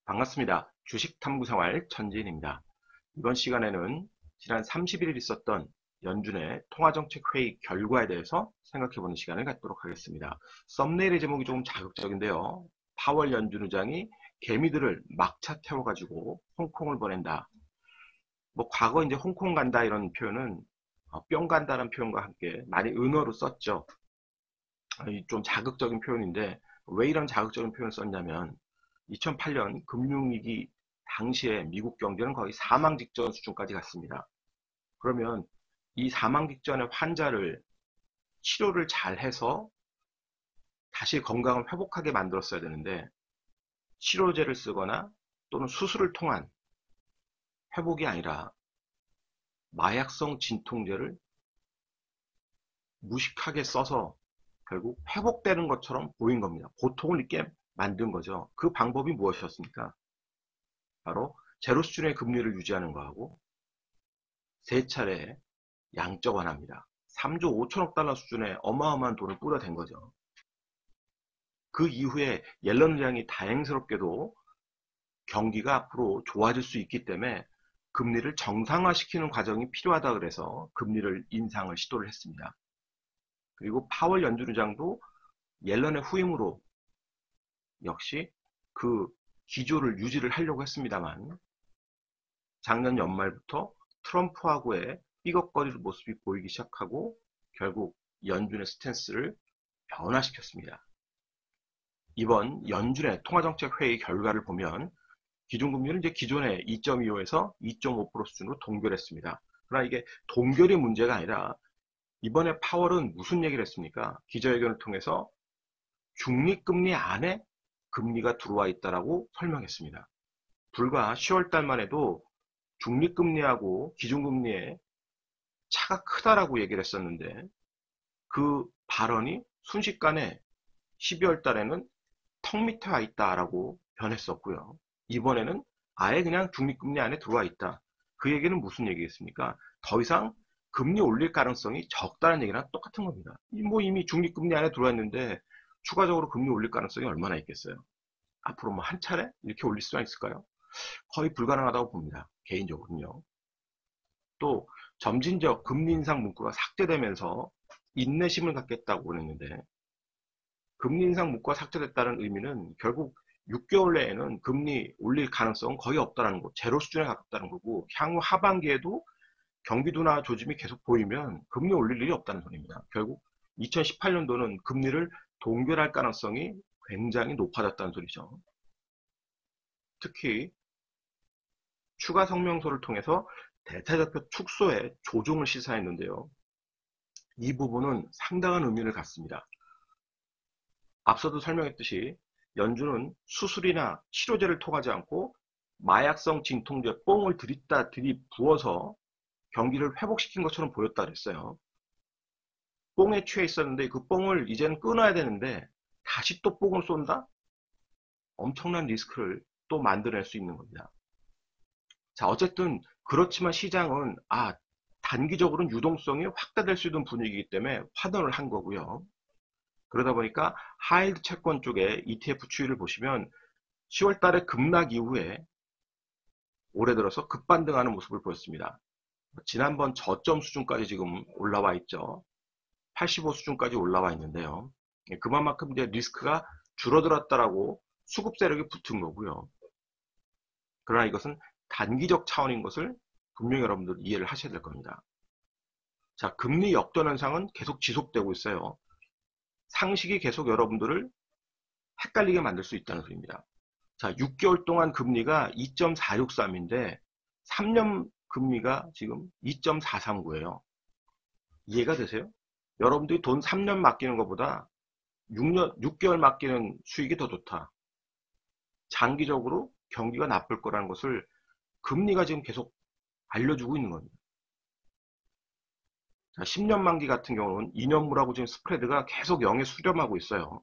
반갑습니다. 주식탐구생활 천지인입니다. 이번 시간에는 지난 31일 있었던 연준의 통화정책회의 결과에 대해서 생각해보는 시간을 갖도록 하겠습니다. 썸네일의 제목이 조금 자극적인데요. 파월 연준 의장이 개미들을 막차 태워가지고 홍콩을 보낸다. 과거 이제 홍콩 간다 이런 표현은 뿅 간다는 표현과 함께 많이 은어로 썼죠. 좀 자극적인 표현인데 왜 이런 자극적인 표현을 썼냐면 2008년 금융위기 당시에 미국 경제는 거의 사망 직전 수준까지 갔습니다. 그러면 이 사망 직전의 환자를 치료를 잘 해서 다시 건강을 회복하게 만들었어야 되는데 치료제를 쓰거나 또는 수술을 통한 회복이 아니라 마약성 진통제를 무식하게 써서 결국 회복되는 것처럼 보인 겁니다. 고통을 잊게 만든 거죠. 그 방법이 무엇이었습니까? 바로 제로 수준의 금리를 유지하는 거하고 세 차례 양적 완화입니다. 3조 5천억 달러 수준의 어마어마한 돈을 뿌려댄 거죠. 그 이후에 옐런 의장이 다행스럽게도 경기가 앞으로 좋아질 수 있기 때문에 금리를 정상화시키는 과정이 필요하다 그래서 금리를 인상을 시도를 했습니다. 그리고 파월 연준 의장도 옐런의 후임으로 역시 그 기조를 유지를 하려고 했습니다만 작년 연말부터 트럼프하고의 삐걱거리는 모습이 보이기 시작하고 결국 연준의 스탠스를 변화시켰습니다. 이번 연준의 통화정책회의 결과를 보면 기준금리를 이제 기존의 2.25에서 2.5% 수준으로 동결했습니다. 그러나 이게 동결이 문제가 아니라 이번에 파월은 무슨 얘기를 했습니까? 기자회견을 통해서 중립금리 안에 금리가 들어와 있다라고 설명했습니다. 불과 10월 달만 해도 중립금리하고 기준금리의 차가 크다라고 얘기를 했었는데 그 발언이 순식간에 12월 달에는 턱 밑에 와 있다라고 변했었고요. 이번에는 아예 그냥 중립금리 안에 들어와 있다. 그 얘기는 무슨 얘기겠습니까? 더 이상 금리 올릴 가능성이 적다는 얘기랑 똑같은 겁니다. 이미 중립금리 안에 들어와 있는데 추가적으로 금리 올릴 가능성이 얼마나 있겠어요? 앞으로 한 차례 이렇게 올릴 수가 있을까요? 거의 불가능하다고 봅니다. 개인적으로는요. 또 점진적 금리 인상 문구가 삭제되면서 인내심을 갖겠다고 그랬는데 금리 인상 문구가 삭제됐다는 의미는 결국 6개월 내에는 금리 올릴 가능성은 거의 없다는 거, 제로 수준에 가깝다는 거고 향후 하반기에도 경기 둔화 조짐이 계속 보이면 금리 올릴 일이 없다는 소리입니다. 결국 2018년도는 금리를 동결할 가능성이 굉장히 높아졌다는 소리죠. 특히 추가 성명서를 통해서 대차지표 축소에 조정을 시사했는데요. 이 부분은 상당한 의미를 갖습니다. 앞서도 설명했듯이 연준은 수술이나 치료제를 통하지 않고 마약성 진통제 뽕을 들이부어서 경기를 회복시킨 것처럼 보였다 그랬어요. 뽕에 취해 있었는데 그 뽕을 이제는 끊어야 되는데 다시 또 뽕을 쏜다? 엄청난 리스크를 또 만들어낼 수 있는 겁니다. 자, 어쨌든 그렇지만 시장은 단기적으로는 유동성이 확대될 수 있는 분위기이기 때문에 환원을 한 거고요. 그러다 보니까 하이힐드 채권 쪽에 ETF 추이를 보시면 10월 달에 급락 이후에 올해 들어서 급반등하는 모습을 보였습니다. 지난번 저점 수준까지 지금 올라와 있죠. 85 수준까지 올라와 있는데요. 그만큼 이제 리스크가 줄어들었다라고 수급 세력이 붙은 거고요. 그러나 이것은 단기적 차원인 것을 분명히 여러분들 이해를 하셔야 될 겁니다. 자, 금리 역전 현상은 계속 지속되고 있어요. 상식이 계속 여러분들을 헷갈리게 만들 수 있다는 소리입니다. 자, 6개월 동안 금리가 2.463인데 3년 금리가 지금 2.439예요. 이해가 되세요? 여러분들이 돈 3년 맡기는 것보다 6개월 맡기는 수익이 더 좋다. 장기적으로 경기가 나쁠 거라는 것을 금리가 지금 계속 알려주고 있는 겁니다. 자, 10년 만기 같은 경우는 2년물하고 지금 스프레드가 계속 0에 수렴하고 있어요.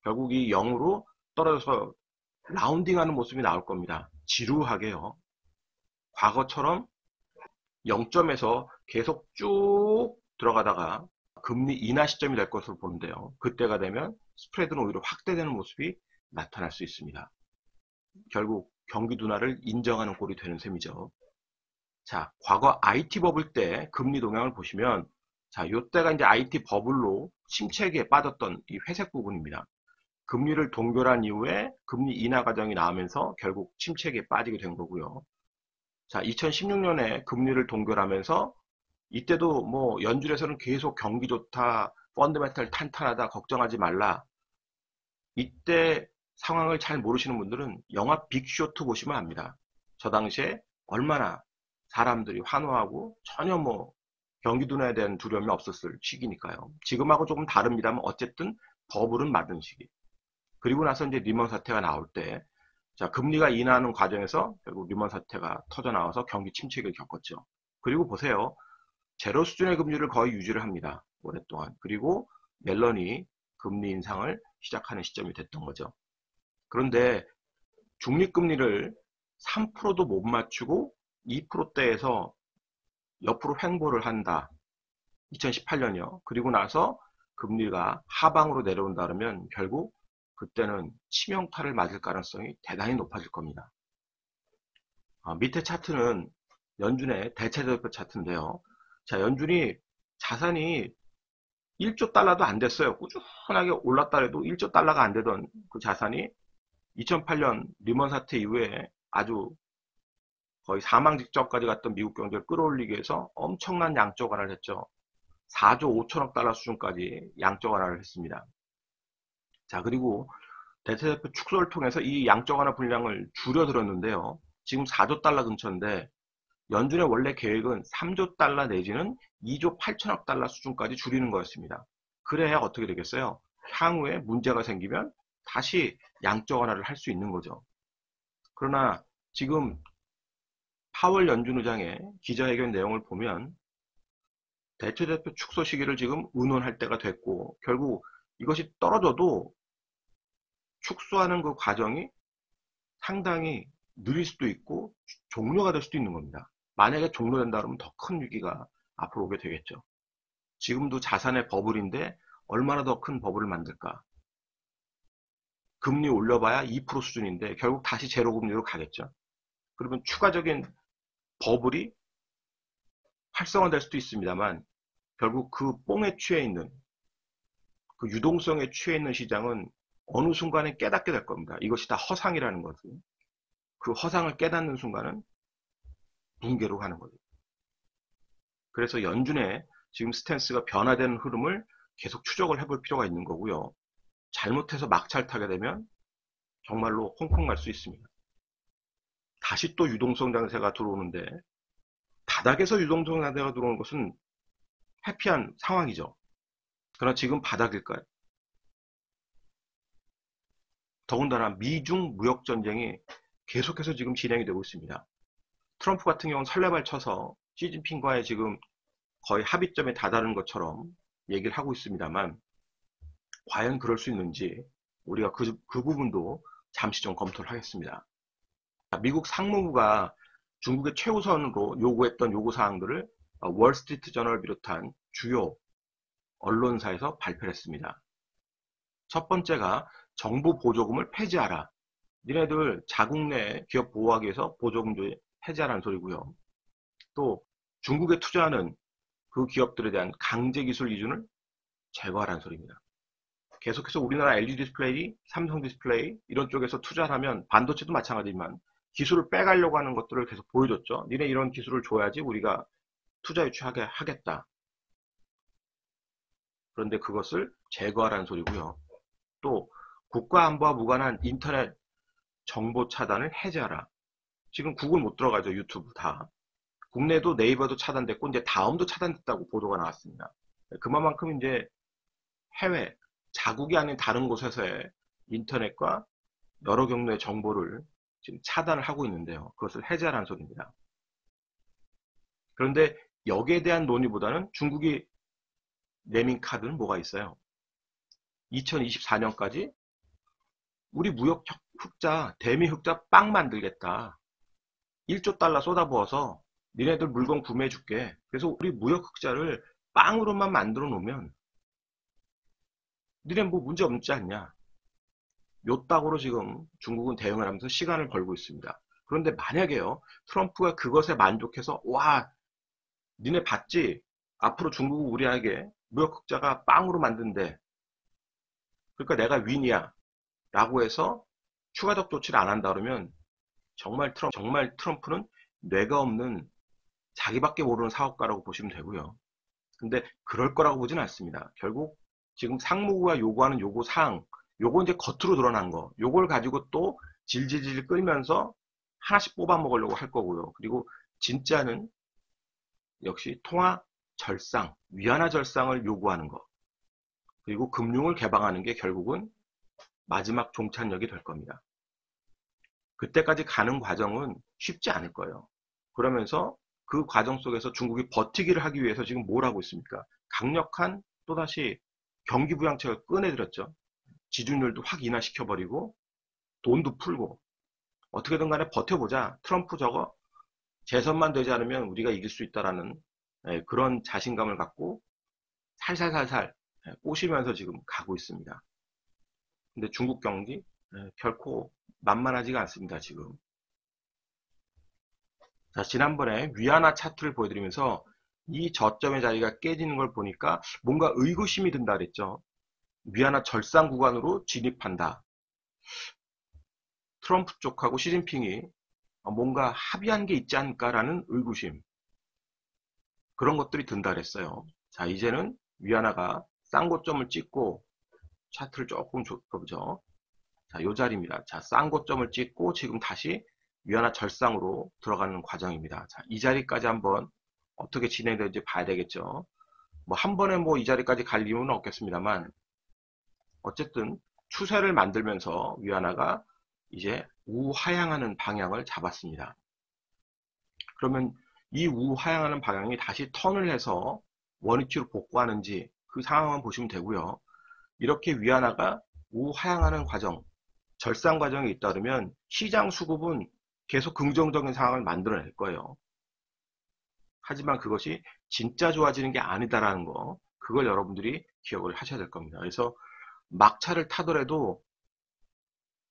결국 이 0으로 떨어져서 라운딩하는 모습이 나올 겁니다. 지루하게요. 과거처럼 0점에서 계속 쭉 들어가다가 금리 인하 시점이 될 것으로 보는데요. 그때가 되면 스프레드는 오히려 확대되는 모습이 나타날 수 있습니다. 결국 경기 둔화를 인정하는 꼴이 되는 셈이죠. 자, 과거 IT 버블 때 금리 동향을 보시면, 자, 요때가 이제 IT 버블로 침체기에 빠졌던 이 회색 부분입니다. 금리를 동결한 이후에 금리 인하 과정이 나오면서 결국 침체기에 빠지게 된 거고요. 자, 2016년에 금리를 동결하면서 이때도 뭐 연준에서는 계속 경기 좋다, 펀더멘탈 탄탄하다, 걱정하지 말라. 이때 상황을 잘 모르시는 분들은 영화 빅쇼트 보시면 압니다. 저 당시에 얼마나 사람들이 환호하고 전혀 뭐 경기 둔화에 대한 두려움이 없었을 시기니까요. 지금하고 조금 다릅니다만 어쨌든 버블은 맞은 시기. 그리고 나서 이제 리먼 사태가 나올 때, 자, 금리가 인하하는 과정에서 결국 리먼 사태가 터져 나와서 경기 침체기를 겪었죠. 그리고 보세요. 제로 수준의 금리를 거의 유지를 합니다. 오랫동안. 그리고 멜런이 금리 인상을 시작하는 시점이 됐던 거죠. 그런데 중립금리를 3%도 못 맞추고 2%대에서 옆으로 횡보를 한다. 2018년이요. 그리고 나서 금리가 하방으로 내려온다 그러면 결국 그때는 치명타를 맞을 가능성이 대단히 높아질 겁니다. 밑에 차트는 연준의 대체대표 차트인데요. 자, 연준이 자산이 1조 달러도 안 됐어요. 꾸준하게 올랐다 해도 1조 달러가 안 되던 그 자산이 2008년 리먼 사태 이후에 아주 거의 사망 직전까지 갔던 미국 경제를 끌어올리기 위해서 엄청난 양적 완화를 했죠. 4조 5천억 달러 수준까지 양적 완화를 했습니다. 자, 그리고 대체대표 축소를 통해서 이 양적 완화 분량을 줄여들었는데요. 지금 4조 달러 근처인데 연준의 원래 계획은 3조 달러 내지는 2조 8천억 달러 수준까지 줄이는 거였습니다. 그래야 어떻게 되겠어요? 향후에 문제가 생기면 다시 양적 완화를 할 수 있는 거죠. 그러나 지금 파월 연준 의장의 기자회견 내용을 보면 대체대표 축소 시기를 지금 의논할 때가 됐고 결국 이것이 떨어져도 축소하는 그 과정이 상당히 느릴 수도 있고 종료가 될 수도 있는 겁니다. 만약에 종료된다 그러면 더 큰 위기가 앞으로 오게 되겠죠. 지금도 자산의 버블인데 얼마나 더 큰 버블을 만들까? 금리 올려봐야 2% 수준인데 결국 다시 제로 금리로 가겠죠. 그러면 추가적인 버블이 활성화될 수도 있습니다만 결국 그 뽕에 취해 있는 그 유동성에 취해 있는 시장은 어느 순간에 깨닫게 될 겁니다. 이것이 다 허상이라는 것을. 그 허상을 깨닫는 순간은 붕괴로 가는 거죠. 그래서 연준의 지금 스탠스가 변화되는 흐름을 계속 추적을 해볼 필요가 있는 거고요. 잘못해서 막차를 타게 되면 정말로 홍콩 갈 수 있습니다. 다시 또 유동성 장세가 들어오는데 바닥에서 유동성 장세가 들어오는 것은 해피한 상황이죠. 그러나 지금 바닥일까요? 더군다나 미중 무역전쟁이 계속해서 지금 진행이 되고 있습니다. 트럼프 같은 경우는 설레발 쳐서 시진핑과의 지금 거의 합의점에 다다른 것처럼 얘기를 하고 있습니다만 과연 그럴 수 있는지 우리가 그 부분도 잠시 좀 검토를 하겠습니다. 미국 상무부가 중국의 최우선으로 요구했던 요구사항들을 월스트리트 저널을 비롯한 주요 언론사에서 발표를 했습니다. 첫 번째가 정부 보조금을 폐지하라. 니네들 자국 내 기업 보호하기 위해서 보조금도 폐지하라는 소리고요. 또 중국에 투자하는 그 기업들에 대한 강제 기술 기준을 제거하라는 소리입니다. 계속해서 우리나라 LG 디스플레이, 삼성 디스플레이 이런 쪽에서 투자를 하면 반도체도 마찬가지지만 기술을 빼가려고 하는 것들을 계속 보여줬죠. 니네 이런 기술을 줘야지 우리가 투자 유치하게 하겠다. 그런데 그것을 제거하라는 소리고요. 또 국가안보와 무관한 인터넷 정보 차단을 해제하라. 지금 구글 못 들어가죠. 유튜브 다. 국내도 네이버도 차단됐고 이제 다음도 차단됐다고 보도가 나왔습니다. 그만큼 이제 해외, 자국이 아닌 다른 곳에서의 인터넷과 여러 경로의 정보를 지금 차단을 하고 있는데요. 그것을 해제하라는 소리입니다. 그런데 여기에 대한 논의보다는 중국이 내민 카드는 뭐가 있어요? 2024년까지 우리 무역 흑자, 대미 흑자 빵 만들겠다. 1조 달러 쏟아부어서 니네들 물건 구매해 줄게. 그래서 우리 무역 흑자를 빵으로만 만들어 놓으면 니네 뭐 문제 없지 않냐. 요 딱으로 지금 중국은 대응을 하면서 시간을 벌고 있습니다. 그런데 만약에요, 트럼프가 그것에 만족해서 와, 니네 봤지? 앞으로 중국은 우리에게 무역 흑자가 빵으로 만든대. 그러니까 내가 윈이야. 라고 해서 추가적 조치를 안 한다 그러면 정말 트럼프는 뇌가 없는 자기밖에 모르는 사업가라고 보시면 되고요. 근데 그럴 거라고 보진 않습니다. 결국 지금 상무부가 요구하는 요구 사항, 요거 이제 겉으로 드러난 거, 요걸 가지고 또 질질질 끌면서 하나씩 뽑아 먹으려고 할 거고요. 그리고 진짜는 역시 통화 절상, 위안화 절상을 요구하는 거, 그리고 금융을 개방하는 게 결국은 마지막 종착역이 될 겁니다. 그때까지 가는 과정은 쉽지 않을 거예요. 그러면서 그 과정 속에서 중국이 버티기를 하기 위해서 지금 뭘 하고 있습니까? 강력한 또다시 경기 부양책을 꺼내들었죠. 지준율도 확 인하시켜버리고 돈도 풀고 어떻게든 간에 버텨보자. 트럼프 저거 재선만 되지 않으면 우리가 이길 수 있다라는 그런 자신감을 갖고 살살살살 꼬시면서 지금 가고 있습니다. 근데 중국 경기 결코 만만하지가 않습니다. 지금. 자, 지난번에 위안화 차트를 보여드리면서 이 저점의 자리가 깨지는 걸 보니까 뭔가 의구심이 든다 그랬죠. 위안화 절상 구간으로 진입한다. 트럼프 쪽하고 시진핑이 뭔가 합의한 게 있지 않을까라는 의구심. 그런 것들이 든다 그랬어요. 자, 이제는 위안화가 싼 고점을 찍고 차트를 조금 좁혀보죠. 자, 요 자리입니다. 자, 싼 고점을 찍고 지금 다시 위안화 절상으로 들어가는 과정입니다. 자, 이 자리까지 한번 어떻게 진행되는지 봐야 되겠죠. 뭐 한 번에 뭐 이 자리까지 갈 이유는 없겠습니다만 어쨌든 추세를 만들면서 위안화가 이제 우하향하는 방향을 잡았습니다. 그러면 이 우하향하는 방향이 다시 턴을 해서 원위치로 복구하는지 그 상황만 보시면 되고요. 이렇게 위안화가 우하향하는 과정, 절상 과정이 있다 그러면 시장 수급은 계속 긍정적인 상황을 만들어낼 거예요. 하지만 그것이 진짜 좋아지는 게 아니다라는 거, 그걸 여러분들이 기억을 하셔야 될 겁니다. 그래서 막차를 타더라도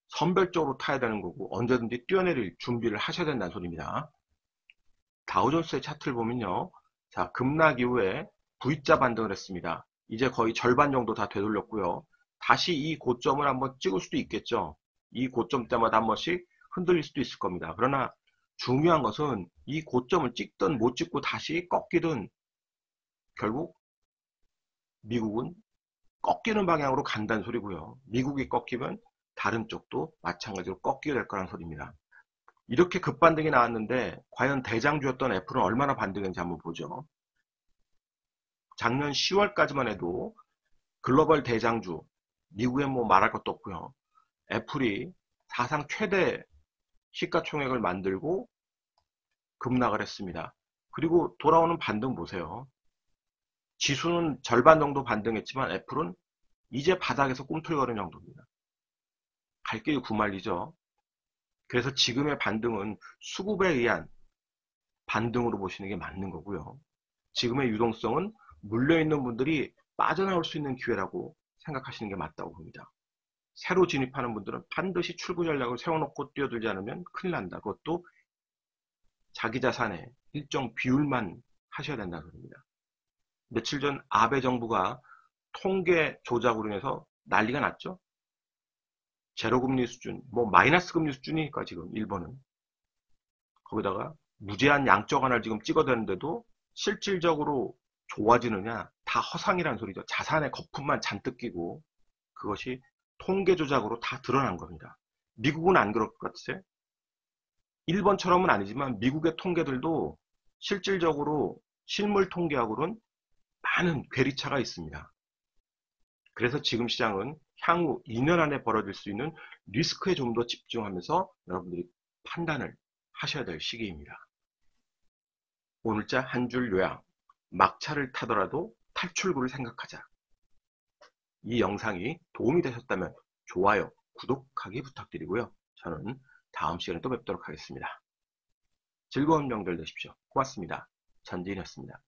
선별적으로 타야 되는 거고 언제든지 뛰어내릴 준비를 하셔야 된다는 소리입니다. 다우존스의 차트를 보면요. 자, 급락 이후에 V자 반등을 했습니다. 이제 거의 절반 정도 다 되돌렸고요. 다시 이 고점을 한번 찍을 수도 있겠죠. 이 고점 때마다 한 번씩 흔들릴 수도 있을 겁니다. 그러나 중요한 것은 이 고점을 찍든 못 찍고 다시 꺾이든 결국 미국은 꺾이는 방향으로 간다는 소리고요. 미국이 꺾이면 다른 쪽도 마찬가지로 꺾이게 될 거라는 소리입니다. 이렇게 급반등이 나왔는데 과연 대장주였던 애플은 얼마나 반등했는지 한번 보죠. 작년 10월까지만 해도 글로벌 대장주, 미국엔 뭐 말할 것도 없고요. 애플이 사상 최대 시가총액을 만들고 급락을 했습니다. 그리고 돌아오는 반등 보세요. 지수는 절반 정도 반등했지만 애플은 이제 바닥에서 꿈틀거리는 정도입니다. 갈 길이 구말리죠. 그래서 지금의 반등은 수급에 의한 반등으로 보시는 게 맞는 거고요. 지금의 유동성은 물려있는 분들이 빠져나올 수 있는 기회라고 생각하시는 게 맞다고 봅니다. 새로 진입하는 분들은 반드시 출구 전략을 세워놓고 뛰어들지 않으면 큰일 난다. 그것도 자기 자산의 일정 비율만 하셔야 된다는 겁니다. 며칠 전 아베 정부가 통계 조작으로 인해서 난리가 났죠. 제로금리 수준, 뭐 마이너스 금리 수준이니까 지금 일본은. 거기다가 무제한 양적 완화를 지금 찍어대는데도 실질적으로 좋아지느냐? 다 허상이라는 소리죠. 자산의 거품만 잔뜩 끼고 그것이 통계 조작으로 다 드러난 겁니다. 미국은 안 그럴 것 같으세요? 일본처럼은 아니지만 미국의 통계들도 실질적으로 실물 통계하고는 많은 괴리차가 있습니다. 그래서 지금 시장은 향후 2년 안에 벌어질 수 있는 리스크에 좀 더 집중하면서 여러분들이 판단을 하셔야 될 시기입니다. 오늘자 한 줄 요약. 막차를 타더라도 탈출구를 생각하자. 이 영상이 도움이 되셨다면 좋아요, 구독하기 부탁드리고요. 저는 다음 시간에 또 뵙도록 하겠습니다. 즐거운 명절 되십시오. 고맙습니다. 전지인이었습니다.